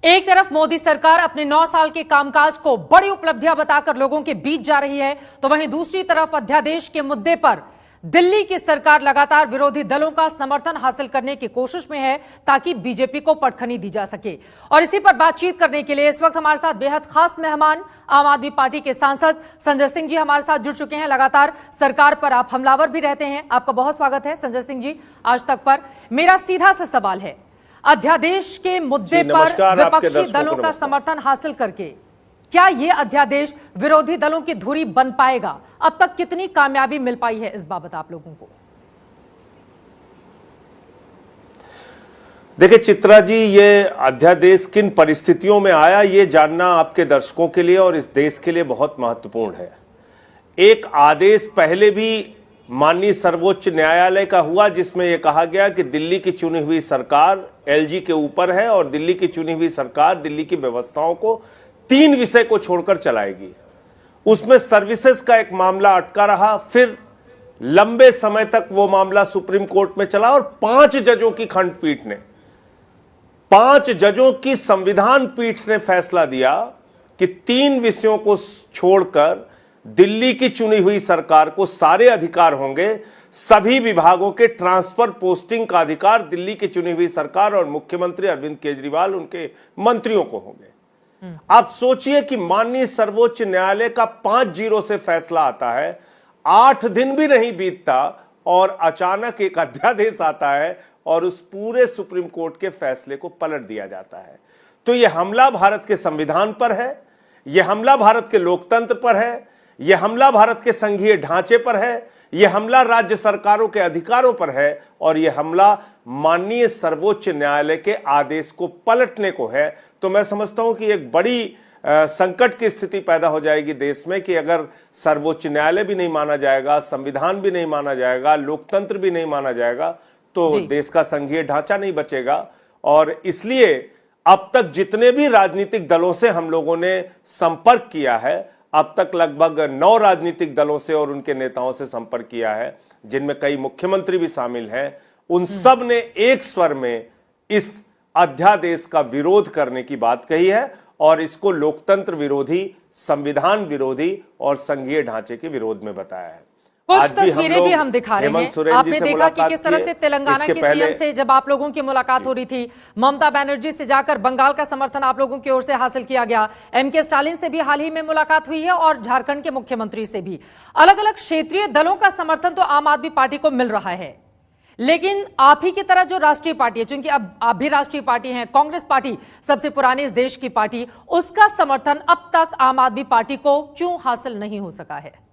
एक तरफ मोदी सरकार अपने 9 साल के कामकाज को बड़ी उपलब्धियां बताकर लोगों के बीच जा रही है, तो वहीं दूसरी तरफ अध्यादेश के मुद्दे पर दिल्ली की सरकार लगातार विरोधी दलों का समर्थन हासिल करने की कोशिश में है ताकि बीजेपी को पटखनी दी जा सके। और इसी पर बातचीत करने के लिए इस वक्त हमारे साथ बेहद खास मेहमान आम आदमी पार्टी के सांसद संजय सिंह जी हमारे साथ जुड़ चुके हैं। लगातार सरकार पर आप हमलावर भी रहते हैं, आपका बहुत स्वागत है संजय सिंह जी आज तक पर। मेरा सीधा सा सवाल है, अध्यादेश के मुद्दे पर विपक्षी दलों का समर्थन हासिल करके क्या यह अध्यादेश विरोधी दलों की धुरी बन पाएगा? अब तक कितनी कामयाबी मिल पाई है इस बाबत आप लोगों को? देखिए चित्रा जी, ये अध्यादेश किन परिस्थितियों में आया ये जानना आपके दर्शकों के लिए और इस देश के लिए बहुत महत्वपूर्ण है। एक आदेश पहले भी माननीय सर्वोच्च न्यायालय का हुआ जिसमें यह कहा गया कि दिल्ली की चुनी हुई सरकार एलजी के ऊपर है और दिल्ली की चुनी हुई सरकार दिल्ली की व्यवस्थाओं को 3 विषय को छोड़कर चलाएगी। उसमें सर्विसेज का एक मामला अटका रहा, फिर लंबे समय तक वो मामला सुप्रीम कोर्ट में चला और 5 जजों की खंडपीठ ने 5 जजों की संविधान पीठ ने फैसला दिया कि 3 विषयों को छोड़कर दिल्ली की चुनी हुई सरकार को सारे अधिकार होंगे। सभी विभागों के ट्रांसफर पोस्टिंग का अधिकार दिल्ली की चुनी हुई सरकार और मुख्यमंत्री अरविंद केजरीवाल उनके मंत्रियों को होंगे। आप सोचिए कि माननीय सर्वोच्च न्यायालय का 5-0 से फैसला आता है, 8 दिन भी नहीं बीतता और अचानक एक अध्यादेश आता है और उस पूरे सुप्रीम कोर्ट के फैसले को पलट दिया जाता है। तो यह हमला भारत के संविधान पर है, यह हमला भारत के लोकतंत्र पर है, यह हमला भारत के संघीय ढांचे पर है, यह हमला राज्य सरकारों के अधिकारों पर है और यह हमला माननीय सर्वोच्च न्यायालय के आदेश को पलटने को है। तो मैं समझता हूं कि एक बड़ी संकट की स्थिति पैदा हो जाएगी देश में कि अगर सर्वोच्च न्यायालय भी नहीं माना जाएगा, संविधान भी नहीं माना जाएगा, लोकतंत्र भी नहीं माना जाएगा तो देश का संघीय ढांचा नहीं बचेगा। और इसलिए अब तक जितने भी राजनीतिक दलों से हम लोगों ने संपर्क किया है, अब तक लगभग 9 राजनीतिक दलों से और उनके नेताओं से संपर्क किया है, जिनमें कई मुख्यमंत्री भी शामिल हैं, उन सब ने एक स्वर में इस अध्यादेश का विरोध करने की बात कही है और इसको लोकतंत्र विरोधी, संविधान विरोधी और संघीय ढांचे के विरोध में बताया है। कुछ तस्वीरें भी हम दिखा रहे हैं, आपने देखा कि किस तरह से तेलंगाना के सीएम से जब आप लोगों की मुलाकात हो रही थी, ममता बनर्जी से जाकर बंगाल का समर्थन आप लोगों की ओर से हासिल किया गया, एमके स्टालिन से भी हाल ही में मुलाकात हुई है और झारखंड के मुख्यमंत्री से भी। अलग अलग क्षेत्रीय दलों का समर्थन तो आम आदमी पार्टी को मिल रहा है, लेकिन आप ही की तरह जो राष्ट्रीय पार्टी है, चूंकि अब आप भी राष्ट्रीय पार्टी हैं, कांग्रेस पार्टी सबसे पुरानी इस देश की पार्टी, उसका समर्थन अब तक आम आदमी पार्टी को क्यों हासिल नहीं हो सका है?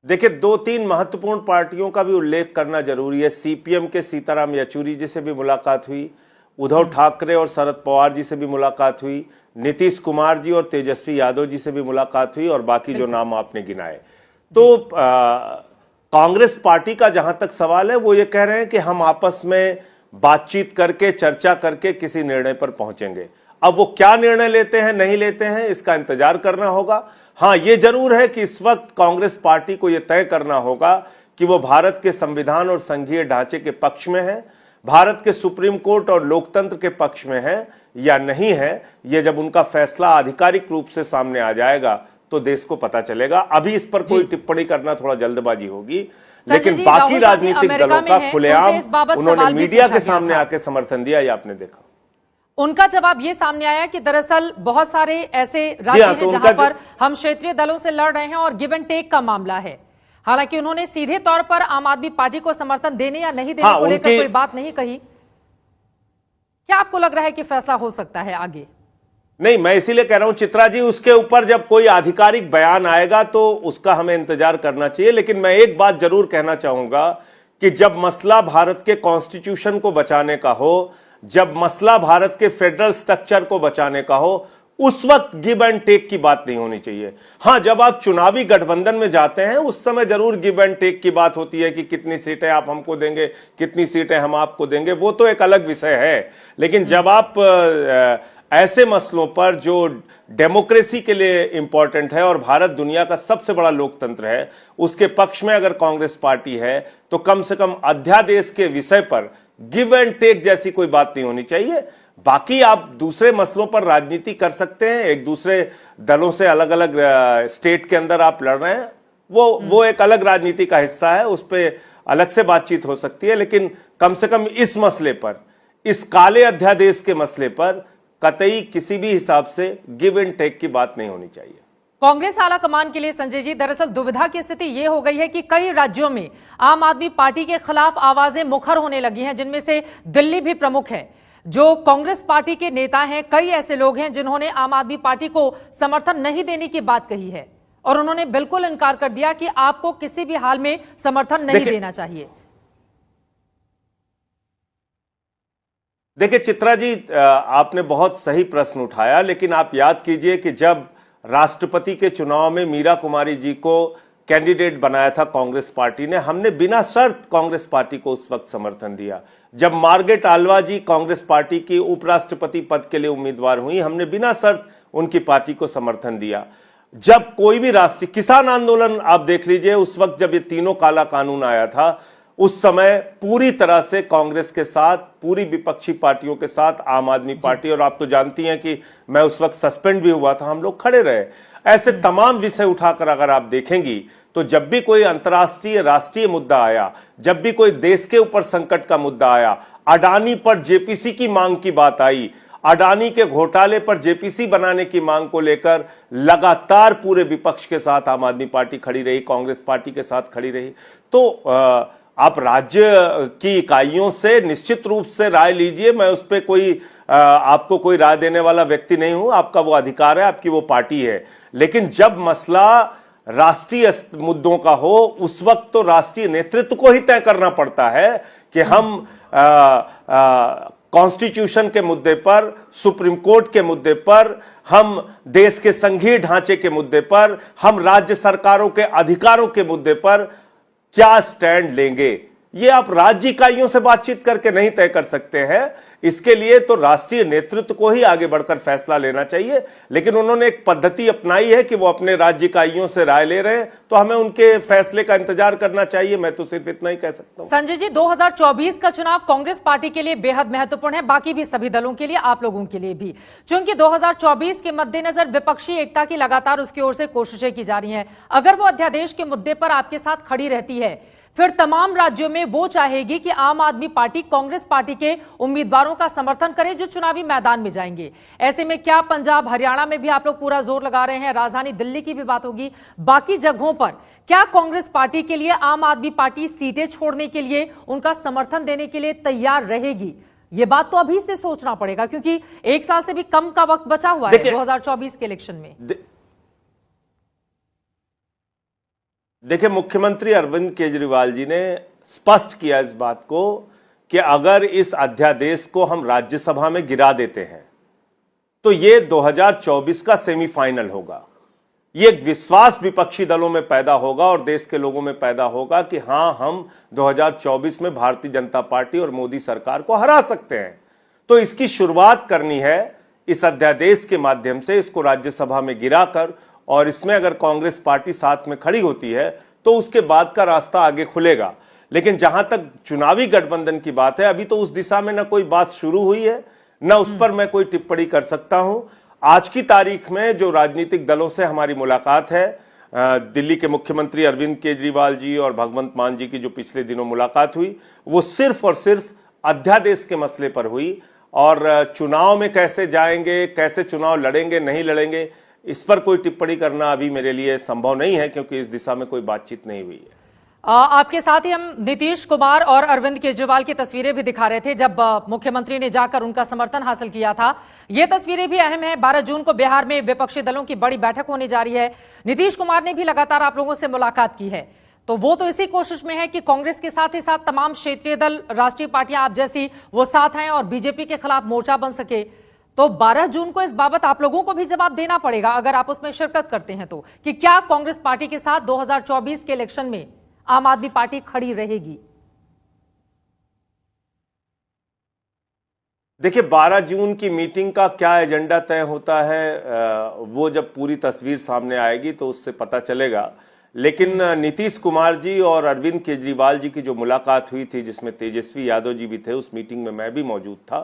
देखिए 2-3 महत्वपूर्ण पार्टियों का भी उल्लेख करना जरूरी है। सीपीएम के सीताराम येचुरी जी से भी मुलाकात हुई, उद्धव ठाकरे और शरद पवार जी से भी मुलाकात हुई, नीतीश कुमार जी और तेजस्वी यादव जी से भी मुलाकात हुई और बाकी जो नाम आपने गिनाए। तो कांग्रेस पार्टी का जहां तक सवाल है वो ये कह रहे हैं कि हम आपस में बातचीत करके, चर्चा करके किसी निर्णय पर पहुंचेंगे। अब वो क्या निर्णय लेते हैं नहीं लेते हैं इसका इंतजार करना होगा। हाँ, ये जरूर है कि इस वक्त कांग्रेस पार्टी को यह तय करना होगा कि वो भारत के संविधान और संघीय ढांचे के पक्ष में है, भारत के सुप्रीम कोर्ट और लोकतंत्र के पक्ष में है या नहीं है। ये जब उनका फैसला आधिकारिक रूप से सामने आ जाएगा तो देश को पता चलेगा। अभी इस पर कोई टिप्पणी करना थोड़ा जल्दबाजी होगी, लेकिन बाकी राजनीतिक दलों का खुलेआम उन्होंने मीडिया के सामने आके समर्थन दिया, ये आपने देखा। उनका जवाब ये सामने आया कि दरअसल बहुत सारे ऐसे राज्य हैं जहां पर हम क्षेत्रीय दलों से लड़ रहे हैं और गिव एंड टेक का मामला है। हालांकि उन्होंने सीधे तौर पर आम आदमी पार्टी को समर्थन देने या नहीं देने को लेकर कोई बात नहीं कही। क्या आपको लग रहा है कि फैसला हो सकता है आगे? नहीं, मैं इसीलिए कह रहा हूं चित्रा जी, उसके ऊपर जब कोई आधिकारिक बयान आएगा तो उसका हमें इंतजार करना चाहिए। लेकिन मैं एक बात जरूर कहना चाहूंगा कि जब मसला भारत के कॉन्स्टिट्यूशन को बचाने का हो, जब मसला भारत के फेडरल स्ट्रक्चर को बचाने का हो, उस वक्त गिव एंड टेक की बात नहीं होनी चाहिए। हां, जब आप चुनावी गठबंधन में जाते हैं उस समय जरूर गिव एंड टेक की बात होती है कि कितनी सीटें आप हमको देंगे, कितनी सीटें हम आपको देंगे, वो तो एक अलग विषय है। लेकिन जब आप ऐसे मसलों पर जो डेमोक्रेसी के लिए इंपॉर्टेंट है और भारत दुनिया का सबसे बड़ा लोकतंत्र है, उसके पक्ष में अगर कांग्रेस पार्टी है तो कम से कम अध्यादेश के विषय पर गिव एंड टेक जैसी कोई बात नहीं होनी चाहिए। बाकी आप दूसरे मसलों पर राजनीति कर सकते हैं, एक दूसरे दलों से अलग अलग स्टेट के अंदर आप लड़ रहे हैं, वो एक अलग राजनीति का हिस्सा है, उस पर अलग से बातचीत हो सकती है। लेकिन कम से कम इस मसले पर, इस काले अध्यादेश के मसले पर कतई किसी भी हिसाब से गिव एंड टेक की बात नहीं होनी चाहिए। कांग्रेस आला कमान के लिए संजय जी, दरअसल दुविधा की स्थिति यह हो गई है कि कई राज्यों में आम आदमी पार्टी के खिलाफ आवाजें मुखर होने लगी हैं, जिनमें से दिल्ली भी प्रमुख है। जो कांग्रेस पार्टी के नेता हैं, कई ऐसे लोग हैं जिन्होंने आम आदमी पार्टी को समर्थन नहीं देने की बात कही है और उन्होंने बिल्कुल इनकार कर दिया कि आपको किसी भी हाल में समर्थन नहीं देना चाहिए। देखिए चित्रा जी, आपने बहुत सही प्रश्न उठाया, लेकिन आप याद कीजिए कि जब राष्ट्रपति के चुनाव में मीरा कुमारी जी को कैंडिडेट बनाया था कांग्रेस पार्टी ने, हमने बिना शर्त कांग्रेस पार्टी को उस वक्त समर्थन दिया। जब Margaret Alva ji Congress party की उपराष्ट्रपति पद के लिए उम्मीदवार हुई, हमने बिना शर्त उनकी पार्टी को समर्थन दिया। जब कोई भी राष्ट्रीय किसान आंदोलन आप देख लीजिए, उस वक्त जब ये तीनों काला कानून आया था, उस समय पूरी तरह से कांग्रेस के साथ, पूरी विपक्षी पार्टियों के साथ आम आदमी पार्टी, और आप तो जानती हैं कि मैं उस वक्त सस्पेंड भी हुआ था, हम लोग खड़े रहे। ऐसे तमाम विषय उठाकर अगर आप देखेंगी तो जब भी कोई अंतर्राष्ट्रीय राष्ट्रीय मुद्दा आया, जब भी कोई देश के ऊपर संकट का मुद्दा आया, अडानी पर जेपीसी की मांग की बात आई, अडानी के घोटाले पर जेपीसी बनाने की मांग को लेकर लगातार पूरे विपक्ष के साथ आम आदमी पार्टी खड़ी रही, कांग्रेस पार्टी के साथ खड़ी रही। तो आप राज्य की इकाइयों से निश्चित रूप से राय लीजिए, मैं उस पर कोई आपको कोई राय देने वाला व्यक्ति नहीं हूं, आपका वो अधिकार है, आपकी वो पार्टी है। लेकिन जब मसला राष्ट्रीय मुद्दों का हो, उस वक्त तो राष्ट्रीय नेतृत्व को ही तय करना पड़ता है कि हम कॉन्स्टिट्यूशन के मुद्दे पर, सुप्रीम कोर्ट के मुद्दे पर, हम देश के संघीय ढांचे के मुद्दे पर, हम राज्य सरकारों के अधिकारों के मुद्दे पर क्या स्टैंड लेंगे। ये आप राज्य इकाइयों से बातचीत करके नहीं तय कर सकते हैं, इसके लिए तो राष्ट्रीय नेतृत्व को ही आगे बढ़कर फैसला लेना चाहिए। लेकिन उन्होंने एक पद्धति अपनाई है कि वो अपने राज्य इकाइयों से राय ले रहे हैं, तो हमें उनके फैसले का इंतजार करना चाहिए। मैं तो सिर्फ इतना ही कह सकता हूं। संजय जी, 2024 का चुनाव कांग्रेस पार्टी के लिए बेहद महत्वपूर्ण है, बाकी भी सभी दलों के लिए, आप लोगों के लिए भी। चूंकि 2024 के मद्देनजर विपक्षी एकता की लगातार उसकी ओर से कोशिशें की जा रही हैं। अगर वो अध्यादेश के मुद्दे पर आपके साथ खड़ी रहती है, फिर तमाम राज्यों में वो चाहेगी कि आम आदमी पार्टी कांग्रेस पार्टी के उम्मीदवारों का समर्थन करे जो चुनावी मैदान में जाएंगे। ऐसे में क्या पंजाब, हरियाणा में भी आप लोग पूरा जोर लगा रहे हैं, राजधानी दिल्ली की भी बात होगी, बाकी जगहों पर क्या कांग्रेस पार्टी के लिए आम आदमी पार्टी सीटें छोड़ने के लिए, उनका समर्थन देने के लिए तैयार रहेगी? ये बात तो अभी से सोचना पड़ेगा, क्योंकि एक साल से भी कम का वक्त बचा हुआ है 2024 के इलेक्शन में। देखिए, मुख्यमंत्री अरविंद केजरीवाल जी ने स्पष्ट किया इस बात को कि अगर इस अध्यादेश को हम राज्यसभा में गिरा देते हैं तो ये 2024 का सेमीफाइनल होगा। ये एक विश्वास विपक्षी दलों में पैदा होगा और देश के लोगों में पैदा होगा कि हां, हम 2024 में भारतीय जनता पार्टी और मोदी सरकार को हरा सकते हैं। तो इसकी शुरुआत करनी है इस अध्यादेश के माध्यम से, इसको राज्यसभा में गिराकर, और इसमें अगर कांग्रेस पार्टी साथ में खड़ी होती है तो उसके बाद का रास्ता आगे खुलेगा। लेकिन जहां तक चुनावी गठबंधन की बात है, अभी तो उस दिशा में ना कोई बात शुरू हुई है, ना उस पर मैं कोई टिप्पणी कर सकता हूं। आज की तारीख में जो राजनीतिक दलों से हमारी मुलाकात है, दिल्ली के मुख्यमंत्री अरविंद केजरीवाल जी और भगवंत मान जी की जो पिछले दिनों मुलाकात हुई, वो सिर्फ और सिर्फ अध्यादेश के मसले पर हुई। और चुनाव में कैसे जाएंगे, कैसे चुनाव लड़ेंगे नहीं लड़ेंगे, इस पर कोई टिप्पणी करना अभी मेरे लिए संभव नहीं है, क्योंकि इस दिशा में कोई बातचीत नहीं हुई है। आपके साथ ही हम नीतीश कुमार और अरविंद केजरीवाल की तस्वीरें भी दिखा रहे थे जब मुख्यमंत्री ने जाकर उनका समर्थन हासिल किया था। ये तस्वीरें भी अहम है। 12 जून को बिहार में विपक्षी दलों की बड़ी बैठक होने जा रही है। नीतीश कुमार ने भी लगातार आप लोगों से मुलाकात की है, तो वो तो इसी कोशिश में है कि कांग्रेस के साथ ही साथ तमाम क्षेत्रीय दल, राष्ट्रीय पार्टियां आप जैसी वो साथ हैं और बीजेपी के खिलाफ मोर्चा बन सके। तो 12 जून को इस बाबत आप लोगों को भी जवाब देना पड़ेगा, अगर आप उसमें शिरकत करते हैं तो, कि क्या कांग्रेस पार्टी के साथ 2024 के इलेक्शन में आम आदमी पार्टी खड़ी रहेगी? देखिए, 12 जून की मीटिंग का क्या एजेंडा तय होता है, वो जब पूरी तस्वीर सामने आएगी तो उससे पता चलेगा। लेकिन नीतीश कुमार जी और अरविंद केजरीवाल जी की जो मुलाकात हुई थी, जिसमें तेजस्वी यादव जी भी थे, उस मीटिंग में मैं भी मौजूद था,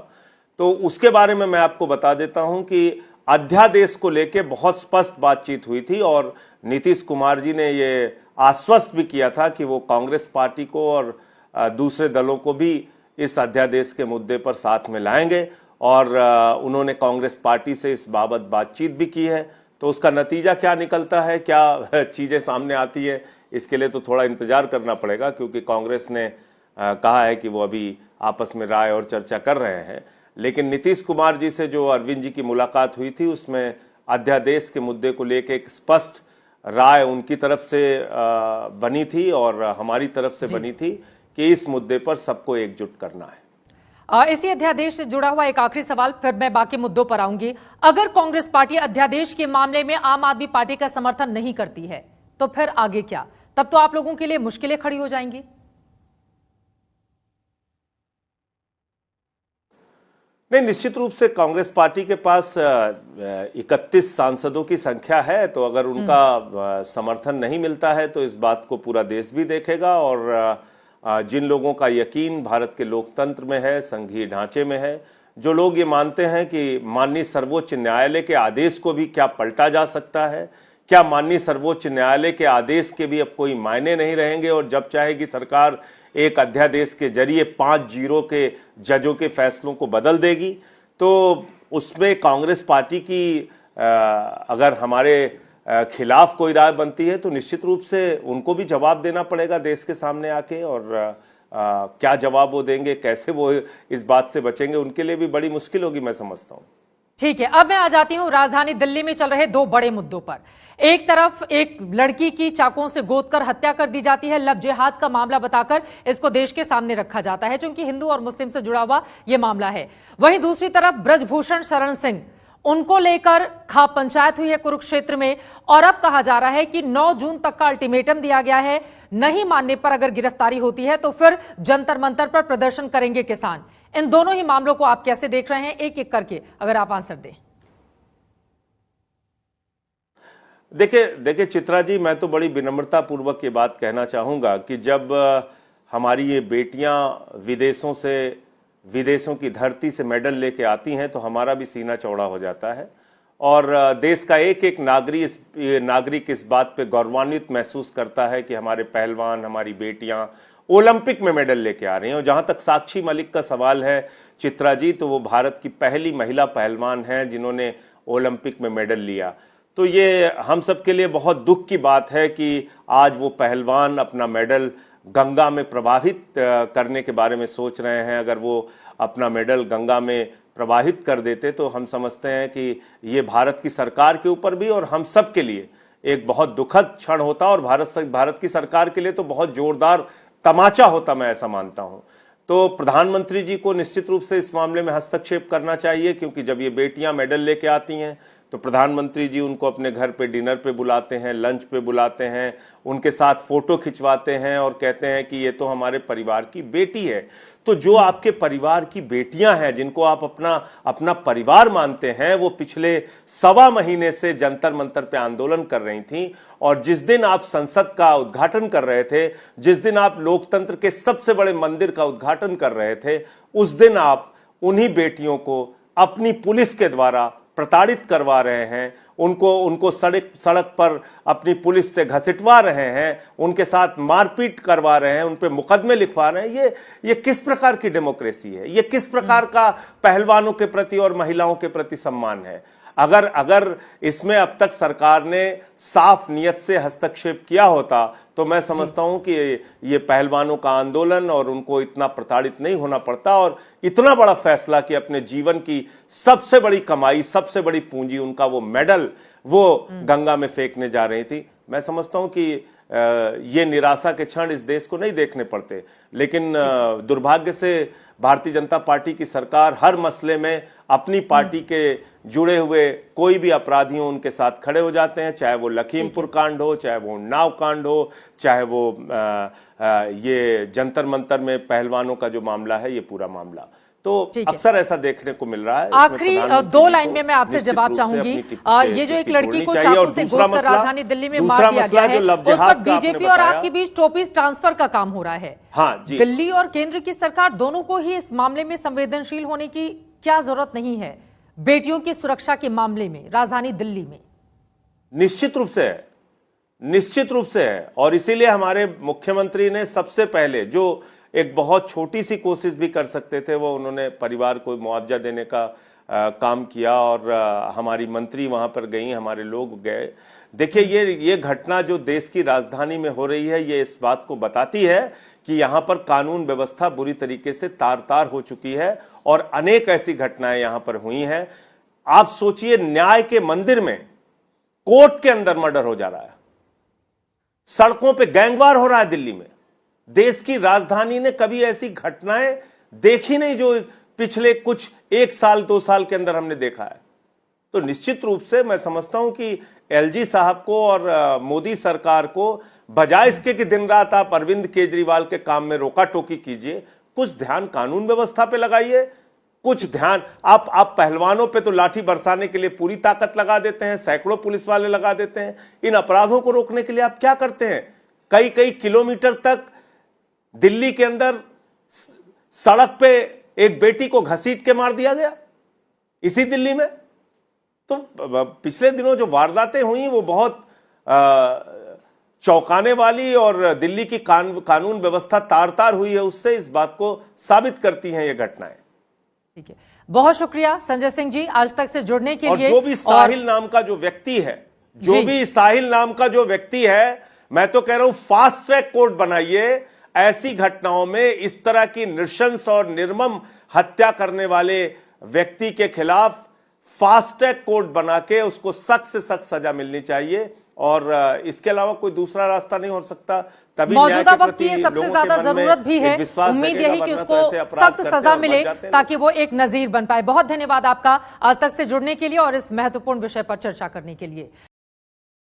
तो उसके बारे में मैं आपको बता देता हूं कि अध्यादेश को लेकर बहुत स्पष्ट बातचीत हुई थी और नीतीश कुमार जी ने ये आश्वस्त भी किया था कि वो कांग्रेस पार्टी को और दूसरे दलों को भी इस अध्यादेश के मुद्दे पर साथ में लाएंगे और उन्होंने कांग्रेस पार्टी से इस बाबत बातचीत भी की है। तो उसका नतीजा क्या निकलता है, क्या चीजें सामने आती है, इसके लिए तो थोड़ा इंतजार करना पड़ेगा, क्योंकि कांग्रेस ने कहा है कि वो अभी आपस में राय और चर्चा कर रहे हैं। लेकिन नीतीश कुमार जी से जो अरविंद जी की मुलाकात हुई थी, उसमें अध्यादेश के मुद्दे को लेकर एक स्पष्ट राय उनकी तरफ से बनी थी और हमारी तरफ से बनी थी कि इस मुद्दे पर सबको एकजुट करना है। इसी अध्यादेश से जुड़ा हुआ एक आखिरी सवाल, फिर मैं बाकी मुद्दों पर आऊंगी। अगर कांग्रेस पार्टी अध्यादेश के मामले में आम आदमी पार्टी का समर्थन नहीं करती है तो फिर आगे क्या? तब तो आप लोगों के लिए मुश्किलें खड़ी हो जाएंगी। नहीं, निश्चित रूप से कांग्रेस पार्टी के पास 31 सांसदों की संख्या है, तो अगर उनका समर्थन नहीं मिलता है तो इस बात को पूरा देश भी देखेगा और जिन लोगों का यकीन भारत के लोकतंत्र में है, संघीय ढांचे में है, जो लोग ये मानते हैं कि माननीय सर्वोच्च न्यायालय के आदेश को भी क्या पलटा जा सकता है, क्या माननीय सर्वोच्च न्यायालय के आदेश के भी अब कोई मायने नहीं रहेंगे और जब चाहेगी सरकार एक अध्यादेश के जरिए 5-0 के जजों के फैसलों को बदल देगी, तो उसमें कांग्रेस पार्टी की अगर हमारे खिलाफ कोई राय बनती है तो निश्चित रूप से उनको भी जवाब देना पड़ेगा देश के सामने आके, और क्या जवाब वो देंगे, कैसे वो इस बात से बचेंगे, उनके लिए भी बड़ी मुश्किल होगी, मैं समझता हूं। ठीक है, अब मैं आ जाती हूं राजधानी दिल्ली में चल रहे दो बड़े मुद्दों पर। एक तरफ एक लड़की की चाकुओं से गोदकर हत्या कर दी जाती है, लव जिहाद का मामला बताकर इसको देश के सामने रखा जाता है, क्योंकि हिंदू और मुस्लिम से जुड़ा हुआ यह मामला है। वहीं दूसरी तरफ ब्रजभूषण शरण सिंह, उनको लेकर खाप पंचायत हुई है कुरुक्षेत्र में और अब कहा जा रहा है कि 9 जून तक का अल्टीमेटम दिया गया है, नहीं मानने पर अगर गिरफ्तारी होती है तो फिर जंतर मंतर पर प्रदर्शन करेंगे किसान। इन दोनों ही मामलों को आप कैसे देख रहे हैं, एक एक करके अगर आप आंसर दें। देखिए चित्रा जी, मैं तो बड़ी विनम्रता पूर्वक ये बात कहना चाहूंगा कि जब हमारी ये बेटियां विदेशों की धरती से मेडल लेके आती हैं तो हमारा भी सीना चौड़ा हो जाता है और देश का एक एक नागरिक इस बात पे गौरवान्वित महसूस करता है कि हमारे पहलवान, हमारी बेटियां ओलंपिक में मेडल लेके आ रही हैं। और जहां तक साक्षी मलिक का सवाल है चित्रा जी, तो वो भारत की पहली महिला पहलवान हैं जिन्होंने ओलंपिक में मेडल लिया। तो ये हम सब के लिए बहुत दुख की बात है कि आज वो पहलवान अपना मेडल गंगा में प्रवाहित करने के बारे में सोच रहे हैं। अगर वो अपना मेडल गंगा में प्रवाहित कर देते तो हम समझते हैं कि ये भारत की सरकार के ऊपर भी और हम सब के लिए एक बहुत दुखद क्षण होता और भारत की सरकार के लिए तो बहुत जोरदार तमाचा होता, मैं ऐसा मानता हूं। तो प्रधानमंत्री जी को निश्चित रूप से इस मामले में हस्तक्षेप करना चाहिए, क्योंकि जब ये बेटियां मेडल लेके आती हैं तो प्रधानमंत्री जी उनको अपने घर पे डिनर पे बुलाते हैं, लंच पे बुलाते हैं, उनके साथ फोटो खिंचवाते हैं और कहते हैं कि ये तो हमारे परिवार की बेटी है। तो जो आपके परिवार की बेटियां हैं, जिनको आप अपना परिवार मानते हैं, वो पिछले 1.25 महीने से जंतर मंतर पे आंदोलन कर रही थी और जिस दिन आप संसद का उद्घाटन कर रहे थे, जिस दिन आप लोकतंत्र के सबसे बड़े मंदिर का उद्घाटन कर रहे थे, उस दिन आप उन्हीं बेटियों को अपनी पुलिस के द्वारा प्रताड़ित करवा रहे हैं, उनको सड़क पर अपनी पुलिस से घसीटवा रहे हैं, उनके साथ मारपीट करवा रहे हैं, उन पे मुकदमे लिखवा रहे हैं। ये किस प्रकार की डेमोक्रेसी है? ये किस प्रकार का पहलवानों के प्रति और महिलाओं के प्रति सम्मान है? अगर इसमें अब तक सरकार ने साफ नियत से हस्तक्षेप किया होता तो मैं समझता हूं कि ये पहलवानों का आंदोलन और उनको इतना प्रताड़ित नहीं होना पड़ता और इतना बड़ा फैसला कि अपने जीवन की सबसे बड़ी कमाई, सबसे बड़ी पूंजी, उनका वो मेडल वो गंगा में फेंकने जा रही थी। मैं समझता हूं कि ये निराशा के क्षण इस देश को नहीं देखने पड़ते, लेकिन दुर्भाग्य से भारतीय जनता पार्टी की सरकार हर मसले में अपनी पार्टी के जुड़े हुए कोई भी अपराधी हो उनके साथ खड़े हो जाते हैं, चाहे वो लखीमपुर कांड हो, चाहे वो उन्नाव कांड हो, चाहे वो ये जंतर मंतर में पहलवानों का जो मामला है, ये पूरा मामला। तो ठीक है। अक्सर ऐसा देखने को मिल रहा है। आखिरी दो लाइन में मैं आपसे जवाब चाहूंगी। ये जो एक लड़की को चाकू से गोदकर राजधानी दिल्ली में मार दिया गया है, उस पर बीजेपी और आपके बीच टोपीज ट्रांसफर का काम हो रहा है। हाँ जी, दिल्ली और केंद्र की सरकार दोनों को ही इस मामले में संवेदनशील होने की क्या जरूरत नहीं है? बेटियों की सुरक्षा के मामले में राजधानी दिल्ली में निश्चित रूप से है, निश्चित रूप से है। और इसीलिए हमारे मुख्यमंत्री ने सबसे पहले जो एक बहुत छोटी सी कोशिश भी कर सकते थे, वो उन्होंने परिवार को मुआवजा देने का काम किया। और हमारी मंत्री वहां पर गई, हमारे लोग गए। देखिए, ये घटना जो देश की राजधानी में हो रही है, ये इस बात को बताती है कि यहां पर कानून व्यवस्था बुरी तरीके से तार-तार हो चुकी है और अनेक ऐसी घटनाएं यहां पर हुई हैं। आप सोचिए, न्याय के मंदिर में कोर्ट के अंदर मर्डर हो जा रहा है, सड़कों पे गैंगवार हो रहा है दिल्ली में। देश की राजधानी ने कभी ऐसी घटनाएं देखी नहीं जो पिछले कुछ 1 साल 2 साल के अंदर हमने देखा है। तो निश्चित रूप से मैं समझता हूं कि एलजी साहब को और मोदी सरकार को, बजाय इसके कि दिन रात आप अरविंद केजरीवाल के काम में रोका टोकी कीजिए, कुछ ध्यान कानून व्यवस्था पे लगाइए। कुछ ध्यान आप पहलवानों पे तो लाठी बरसाने के लिए पूरी ताकत लगा देते हैं, सैकड़ों पुलिस वाले लगा देते हैं। इन अपराधों को रोकने के लिए आप क्या करते हैं? कई कई किलोमीटर तक दिल्ली के अंदर सड़क पे एक बेटी को घसीट के मार दिया गया, इसी दिल्ली में। तो पिछले दिनों जो वारदातें हुई वो बहुत चौंकाने वाली, और दिल्ली की कानून व्यवस्था तार-तार हुई है, उससे इस बात को साबित करती हैं ये घटनाएं। ठीक है, बहुत शुक्रिया संजय सिंह जी आज तक से जुड़ने के लिए। और जो भी साहिल नाम का जो व्यक्ति है, जो भी साहिल नाम का जो व्यक्ति है, मैं तो कह रहा हूं फास्ट ट्रैक कोर्ट बनाइए। ऐसी घटनाओं में इस तरह की नृशंस और निर्मम हत्या करने वाले व्यक्ति के खिलाफ फास्ट ट्रैक कोर्ट बना के उसको सख्त से सख्त सजा मिलनी चाहिए। और इसके अलावा कोई दूसरा रास्ता नहीं हो सकता। तभी मौजूदा वक्त की ये सबसे ज्यादा जरूरत भी है। उम्मीद यही कि उसको सख्त सजा मिले ताकि वो एक नजीर बन पाए। बहुत धन्यवाद आपका आज तक से जुड़ने के लिए और इस महत्वपूर्ण विषय पर चर्चा करने के लिए।